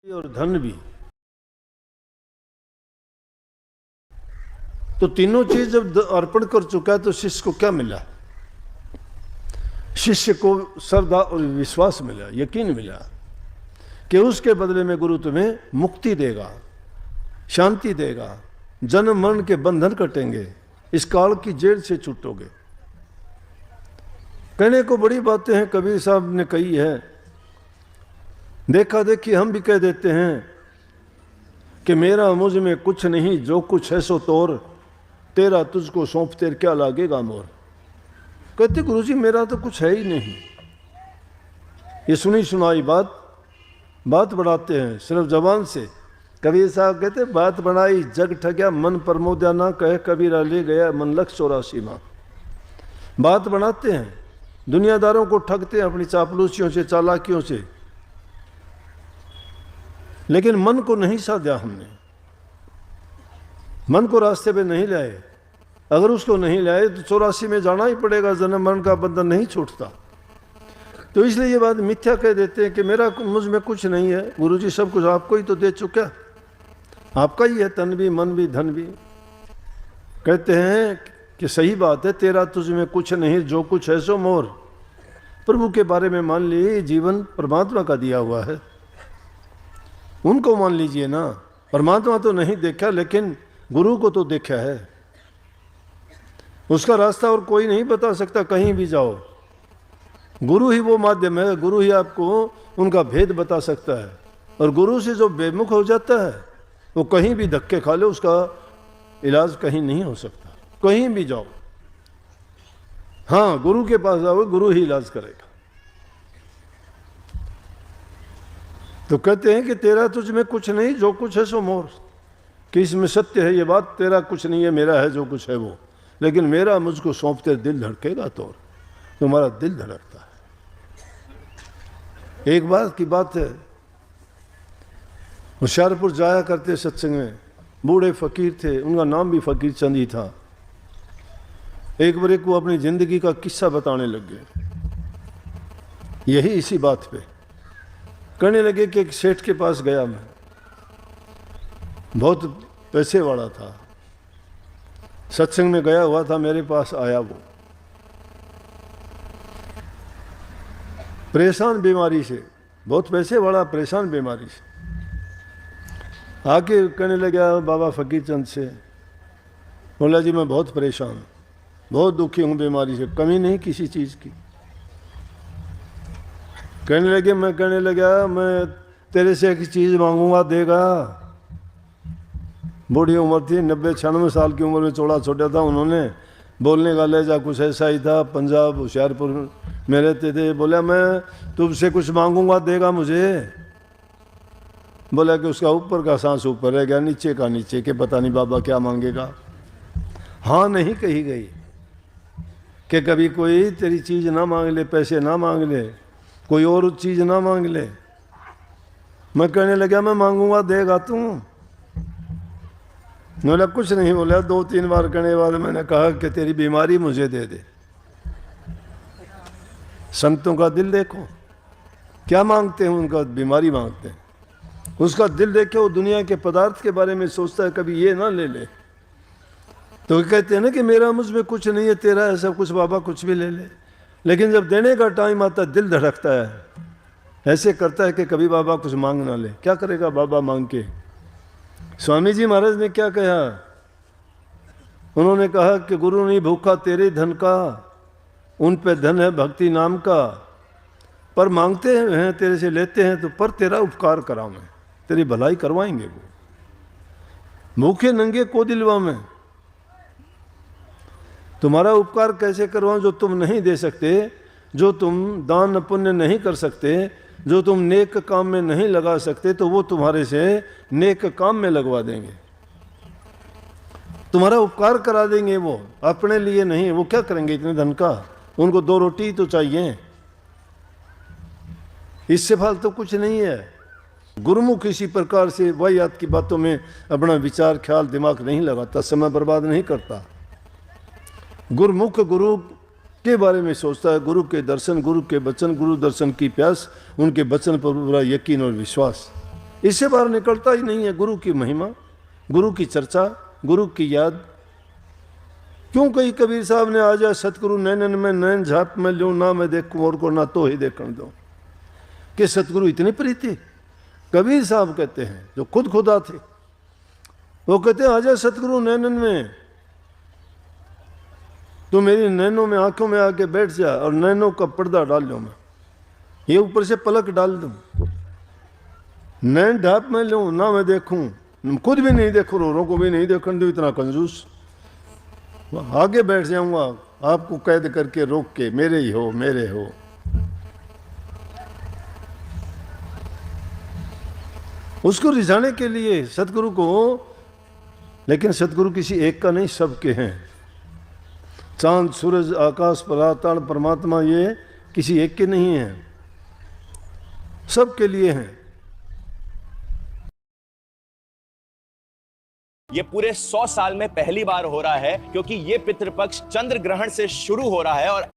और धन भी। तो तीनों चीज जब अर्पण कर चुका है तो शिष्य को क्या मिला? शिष्य को श्रद्धा और विश्वास मिला, यकीन मिला कि उसके बदले में गुरु तुम्हें मुक्ति देगा, शांति देगा, जन्म मरण के बंधन कटेंगे, इस काल की जेल से छूटोगे। कहने को बड़ी बातें हैं, कबीर साहब ने कही है। देखा देखी हम भी कह देते हैं कि मेरा मुझ में कुछ नहीं, जो कुछ है सो तोर, तेरा तुझको सौंप तेर क्या लागेगा मोर। कहते गुरुजी मेरा तो कुछ है ही नहीं। ये सुनी सुनाई बात बढ़ाते हैं सिर्फ जबान से। कबीर साहब कहते बात बनाई जग ठग्या, मन प्रमोद्या ना कहे कबीरा ले गया मन लख 84 माँ। बात बनाते हैं, दुनियादारों को ठगते हैं अपनी चापलूसियों से, चालाकियों से, लेकिन मन को नहीं साधा हमने, मन को रास्ते पे नहीं लाए। अगर उसको नहीं लाए तो 84 में जाना ही पड़ेगा, जन्म मरण का बंधन नहीं छूटता। तो इसलिए ये बात मिथ्या कह देते हैं कि मेरा मुझ में कुछ नहीं है। गुरुजी सब कुछ आपको ही तो दे चुका, आपका ही है, तन भी मन भी धन भी। कहते हैं कि सही बात है, तेरा तुझ में कुछ नहीं, जो कुछ है सो मोर। प्रभु के बारे में मान लीजिए जीवन परमात्मा का दिया हुआ है, उनको मान लीजिए ना। परमात्मा तो नहीं देखा लेकिन गुरु को तो देखा है। उसका रास्ता और कोई नहीं बता सकता, कहीं भी जाओ गुरु ही वो माध्यम है, गुरु ही आपको उनका भेद बता सकता है। और गुरु से जो बेमुख हो जाता है वो कहीं भी धक्के खा ले, उसका इलाज कहीं नहीं हो सकता। कहीं भी जाओ, हाँ गुरु के पास जाओ, गुरु ही इलाज करेगा। तो कहते हैं कि तेरा तुझ में कुछ नहीं, जो कुछ है सो मोर। कि इसमें सत्य है ये बात, तेरा कुछ नहीं है, मेरा है जो कुछ है वो। लेकिन मेरा मुझको सौंपते दिल धड़केगा तो तुम्हारा दिल धड़कता है। एक बात की बात है, होशियारपुर जाया करते सत्संग में, बूढ़े फकीर थे, उनका नाम भी फकीर चंद ही था। एक बार को अपनी जिंदगी का किस्सा बताने लग गए, यही इसी बात पे कहने लगे कि एक सेठ के पास गया मैं, बहुत पैसे वाला था, सत्संग में गया हुआ था, मेरे पास आया वो परेशान बीमारी से, बहुत पैसे वाला परेशान बीमारी से। आके कहने लगा बाबा फकीर चंद से, बोला जी मैं बहुत परेशान, बहुत दुखी हूँ बीमारी से, कमी नहीं किसी चीज़ की। कहने लगा मैं तेरे से एक चीज़ मांगूंगा, देगा? बूढ़ी उम्र थी, 90-96 साल की उम्र में चौड़ा छोड़ा था उन्होंने, बोलने का लहजा कुछ ऐसा ही था। पंजाब होशियारपुर में रहते थे। बोला मैं तुमसे कुछ मांगूंगा, देगा मुझे? बोला कि उसका ऊपर का सांस ऊपर रह गया, नीचे का नीचे, के पता नहीं बाबा क्या मांगेगा। हाँ नहीं कही गई कि कभी कोई तेरी चीज़ ना मांग ले, पैसे ना मांग ले, कोई और चीज़ ना मांग ले। मैं कहने लगा मैं मांगूंगा, देगा तू? बोला कुछ नहीं। बोला 2-3 बार कहने के बाद मैंने कहा कि तेरी बीमारी मुझे दे दे। संतों का दिल देखो, क्या मांगते हैं, उनका बीमारी मांगते हैं। उसका दिल देखे, वो दुनिया के पदार्थ के बारे में सोचता है, कभी ये ना ले ले। तो कहते हैं ना कि मेरा मुझ में कुछ नहीं है, तेरा है सब कुछ, बाबा कुछ भी ले ले। लेकिन जब देने का टाइम आता है दिल धड़कता है, ऐसे करता है कि कभी बाबा कुछ मांग ना ले। क्या करेगा बाबा मांग के? स्वामी जी महाराज ने क्या कहा? उन्होंने कहा कि गुरु नहीं भूखा तेरे धन का, उन पे धन है भक्ति नाम का। पर मांगते हैं तेरे से, लेते हैं तो, पर तेरा उपकार कराऊं मैं, तेरी भलाई करवाएंगे वो। भूखे नंगे को दिलवा में, तुम्हारा उपकार कैसे करवाऊं जो तुम नहीं दे सकते, जो तुम दान पुण्य नहीं कर सकते, जो तुम नेक काम में नहीं लगा सकते, तो वो तुम्हारे से नेक काम में लगवा देंगे, तुम्हारा उपकार करा देंगे। वो अपने लिए नहीं, वो क्या करेंगे इतने धन का? उनको 2 रोटी तो चाहिए, इससे फालतू कुछ नहीं है। गुरुमुख इसी प्रकार से वाहियात की बातों में अपना विचार ख्याल दिमाग नहीं लगाता, समय बर्बाद नहीं करता। गुरुमुख गुरु के बारे में सोचता है, गुरु के दर्शन, गुरु के वचन, गुरु दर्शन की प्यास, उनके वचन पर पूरा यकीन और विश्वास। इससे बाहर निकलता ही नहीं है। गुरु की महिमा, गुरु की चर्चा, गुरु की याद। क्यों कही कबीर साहब ने, आ जा सतगुरु नैनन में नैन झाप में लो, ना मैं देखूं और को ना तो ही देखने दो। कि सतगुरु इतनी प्रीति। कबीर साहब कहते हैं, जो खुद खुदा थे, वो कहते हैं, आ जा सतगुरु नैनन में, तो मेरी नैनों में, आंखों में आके बैठ जा और नैनों का पर्दा डाल लो। मैं ये ऊपर से पलक डाल दूं, नैन ढाप में लूं, ना मैं देखूं, खुद भी नहीं देखूं, रोरों को भी नहीं देखने दूं, इतना कंजूस। आगे बैठ जाऊंगा आपको कैद करके रोक के, मेरे ही हो, मेरे हो। उसको रिझाने के लिए सतगुरु को, लेकिन सतगुरु किसी एक का नहीं, सबके हैं। चांद, सूरज, आकाश, परातल, परमात्मा, ये किसी एक के नहीं है, सबके लिए हैं। ये पूरे 100 साल में पहली बार हो रहा है, क्योंकि ये पितृपक्ष चंद्र ग्रहण से शुरू हो रहा है और